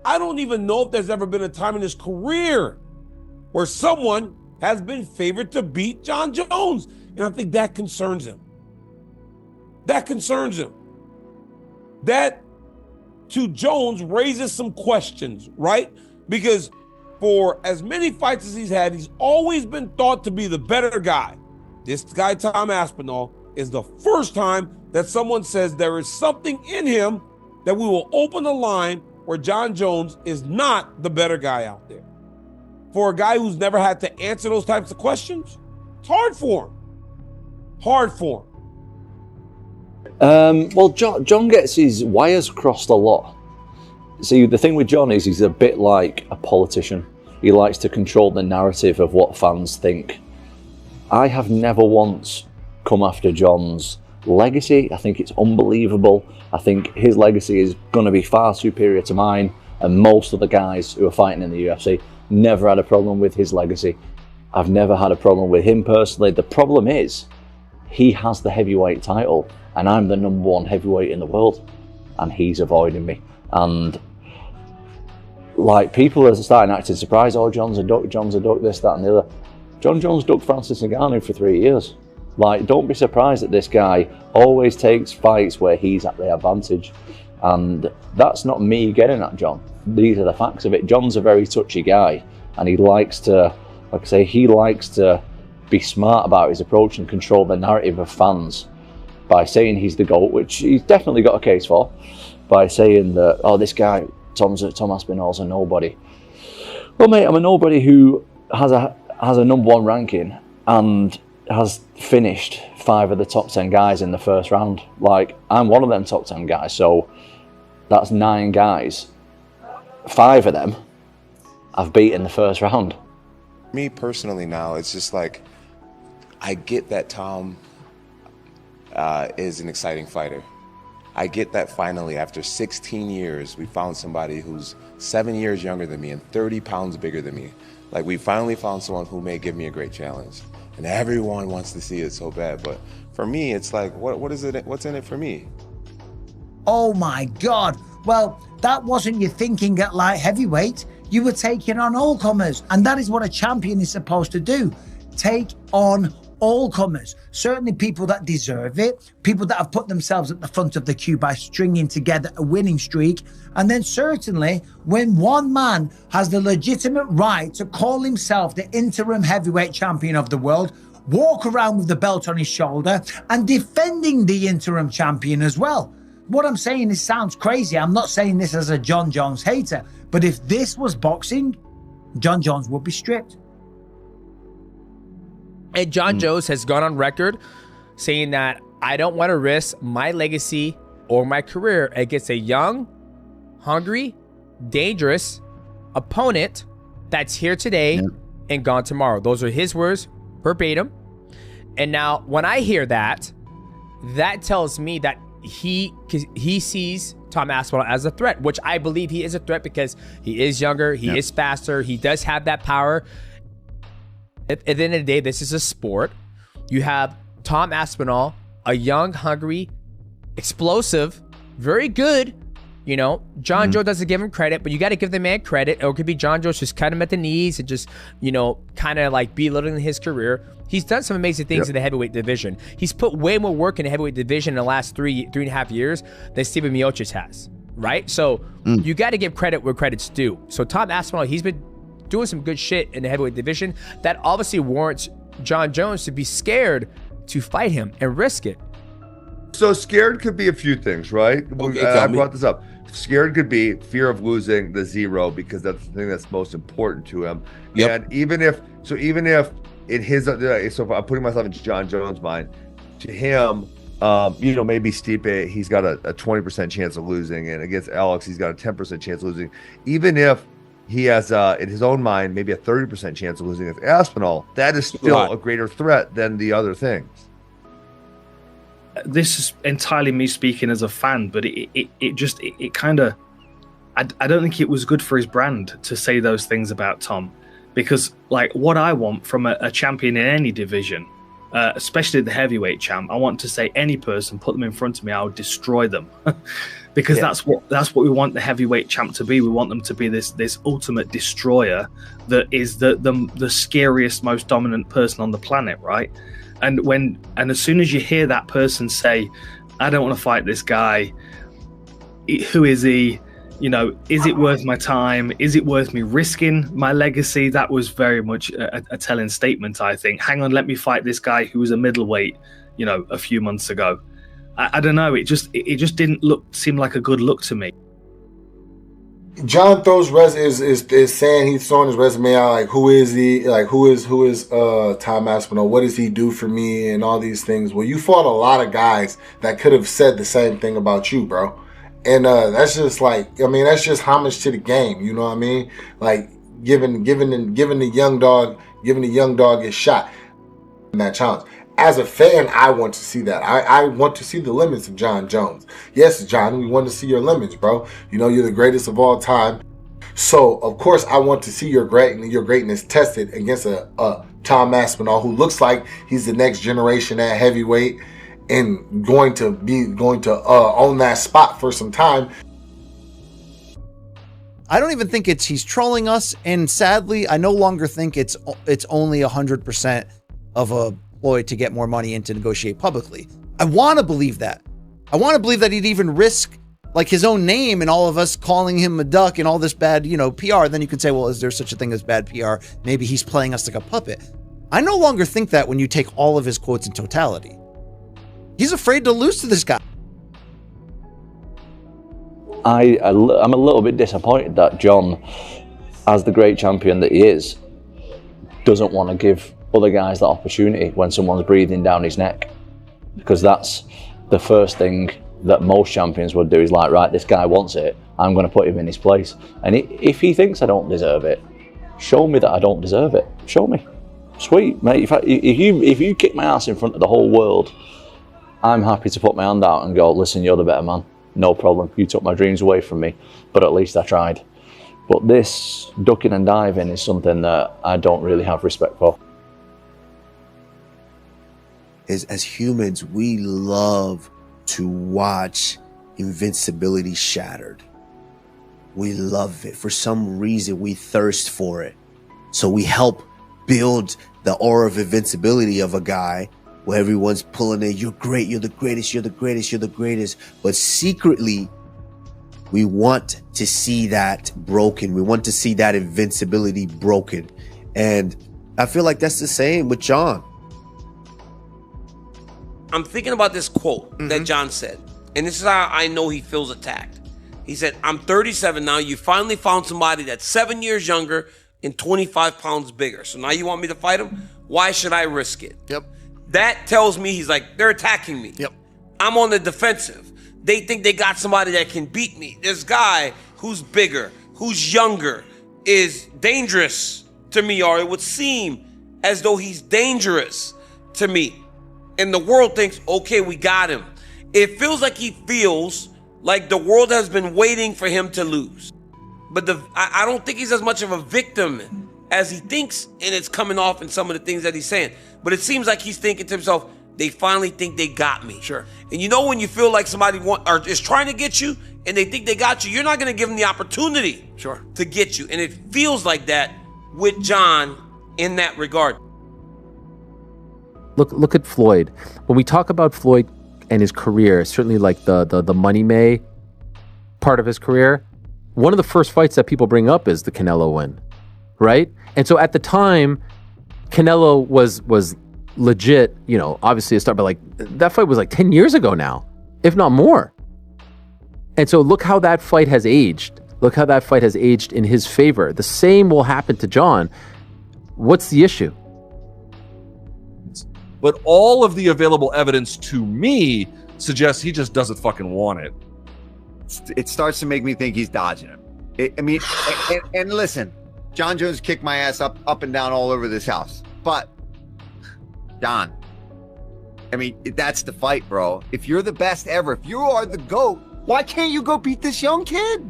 I don't even know if there's ever been a time in his career where someone has been favored to beat Jon Jones. And I think that concerns him. That concerns him. That, to Jones, raises some questions, right? Because for as many fights as he's had, he's always been thought to be the better guy. This guy, Tom Aspinall, is the first time that someone says there is something in him that we will open the line where Jon Jones is not the better guy out there. For a guy who's never had to answer those types of questions, it's hard for him. Hard for him. Well, Jon gets his wires crossed a lot. See, the thing with Jon is he's a bit like a politician. He likes to control the narrative of what fans think. I have never once come after Jon's legacy. I think it's unbelievable. I think his legacy is going to be far superior to mine, and most of the guys who are fighting in the UFC never had a problem with his legacy. I've never had a problem with him personally. The problem is he has the heavyweight title and I'm the #1 heavyweight in the world, and he's avoiding me. And like, people are starting acting surprised. Oh, Jon's a duck, this, that and the other. Jon Jones ducked Francis Ngannou for 3 years. Like, don't be surprised that this guy always takes fights where he's at the advantage. And that's not me getting at Jon. These are the facts of it. Jon's a very touchy guy, and he likes to, like I say, he likes to be smart about his approach and control the narrative of fans by saying he's the GOAT, which he's definitely got a case for, by saying that, oh, this guy, Tom Aspinall's a nobody. Well, mate, I'm a nobody who has a #1 ranking and has finished 5 of the top 10 guys in the first round. Like, I'm one of them top 10 guys, so that's 9 guys. 5 of them I've beat in the first round. Me personally now, it's just like, I get that Tom is an exciting fighter. I get that finally, after 16 years, we found somebody who's 7 years younger than me and 30 pounds bigger than me. Like, we finally found someone who may give me a great challenge. And everyone wants to see it so bad. But for me, it's like, what is it? What's in it for me? Oh my God. Well, that wasn't your thinking at light heavyweight. You were taking on all comers. And that is what a champion is supposed to do. Take on all comers. Certainly people that deserve it, people that have put themselves at the front of the queue by stringing together a winning streak. And then certainly when one man has the legitimate right to call himself the interim heavyweight champion of the world, walk around with the belt on his shoulder and defending the interim champion as well. What I'm saying is, sounds crazy. I'm not saying this as a Jon Jones hater, but if this was boxing, Jon Jones would be stripped. And Jon Jones has gone on record saying that I don't want to risk my legacy or my career against a young, hungry, dangerous opponent that's here today and gone tomorrow. Those are his words, verbatim. And now when I hear that, that tells me that he sees Tom Aspinall as a threat, which I believe he is a threat because he is younger, he is faster, he does have that power. At the end of the day, this is a sport. You have Tom Aspinall, a young, hungry, explosive, very good. You know, Jon Jones doesn't give him credit, but you got to give the man credit. Or it could be Jon Jones just cut him at the knees and just, you know, kind of like belittling his career. He's done some amazing things in the heavyweight division. He's put way more work in the heavyweight division in the last three and a half years than Stipe Miocic has, right? So you got to give credit where credit's due. So Tom Aspinall, he's been doing some good shit in the heavyweight division that obviously warrants Jon Jones to be scared to fight him and risk it. So scared could be a few things, right? Okay, I brought this up. Scared could be fear of losing the zero because that's the thing that's most important to him. And even if in his, so if I'm putting myself in Jon Jones' mind, to him, you know, maybe Stipe, he's got a 20% chance of losing, and against Alex, he's got a 10% chance of losing. Even if he has, in his own mind, maybe a 30% chance of losing against Aspinall, that is still a greater threat than the other things. This is entirely me speaking as a fan, but it kind of, I don't think it was good for his brand to say those things about Tom, because like what I want from a champion in any division, especially the heavyweight champ, I want to say any person, put them in front of me, I would destroy them. because that's what we want the heavyweight champ to be. We want them to be this ultimate destroyer that is the scariest, most dominant person on the planet, right? And as soon as you hear that person say, I don't want to fight this guy, who is he? You know, is it worth my time? Is it worth me risking my legacy? That was very much a telling statement, I think. Hang on, let me fight this guy who was a middleweight, you know, a few months ago. I don't know. It just didn't seem like a good look to me. Jon throws is saying he's throwing his resume out, like, who is he? Like, who is Tom Aspinall? What does he do for me? And all these things. Well, you fought a lot of guys that could have said the same thing about you, bro. And that's just like, I mean, that's just homage to the game. You know what I mean? Like giving the young dog his shot in that challenge. As a fan, I want to see that. I want to see the limits of Jon Jones. Yes, Jon, we want to see your limits, bro. You know, you're the greatest of all time. So, of course, I want to see your greatness tested against a Tom Aspinall, who looks like he's the next generation at heavyweight and going to own that spot for some time. I don't even think he's trolling us, and sadly, I no longer think it's only 100% of a ploy to get more money and to negotiate publicly. I want to believe that. I want to believe that he'd even risk like his own name and all of us calling him a duck and all this bad, you know, PR. Then you can say, well, is there such a thing as bad PR? Maybe he's playing us like a puppet. I no longer think that when you take all of his quotes in totality. He's afraid to lose to this guy. I'm a little bit disappointed that Jon, as the great champion that he is, doesn't want to give other guys that opportunity when someone's breathing down his neck. Because that's the first thing that most champions would do, is like, right, this guy wants it, I'm going to put him in his place. And if he thinks I don't deserve it, show me that I don't deserve it. Show me. Sweet, mate. If you kick my ass in front of the whole world, I'm happy to put my hand out and go, listen, you're the better man. No problem. You took my dreams away from me, but at least I tried. But this ducking and diving is something that I don't really have respect for. As humans, we love to watch invincibility shattered. We love it. For some reason, we thirst for it. So we help build the aura of invincibility of a guy where everyone's pulling in, you're great, you're the greatest, you're the greatest, you're the greatest. But secretly, we want to see that broken. We want to see that invincibility broken. And I feel like that's the same with Jon. I'm thinking about this quote that Jon said, and this is how I know he feels attacked. He said, I'm 37 now. You finally found somebody that's 7 years younger and 25 pounds bigger. So now you want me to fight him? Why should I risk it? Yep. That tells me he's like, they're attacking me. Yep. I'm on the defensive. They think they got somebody that can beat me. This guy who's bigger, who's younger, is dangerous to me, or it would seem as though he's dangerous to me. And the world thinks, okay, we got him. It feels like he feels like the world has been waiting for him to lose. But I don't think he's as much of a victim as he thinks, and it's coming off in some of the things that he's saying. But it seems like he's thinking to himself, they finally think they got me. Sure. And you know when you feel like somebody is trying to get you and they think they got you, you're not going to give them the opportunity to get you. And it feels like that with Jon in that regard. Look at Floyd. When we talk about Floyd and his career, certainly like the Money May part of his career, one of the first fights that people bring up is the Canelo win, right? And so at the time, Canelo was legit, you know, obviously a start, but like that fight was like 10 years ago now, if not more. And so look how that fight has aged. Look how that fight has aged in his favor. The same will happen to Jon. What's the issue? But all of the available evidence to me suggests he just doesn't fucking want it. It starts to make me think he's dodging him. I mean, and listen, Jon Jones kicked my ass up and down all over this house. But, Jon, I mean, that's the fight, bro. If you're the best ever, if you are the GOAT, why can't you go beat this young kid?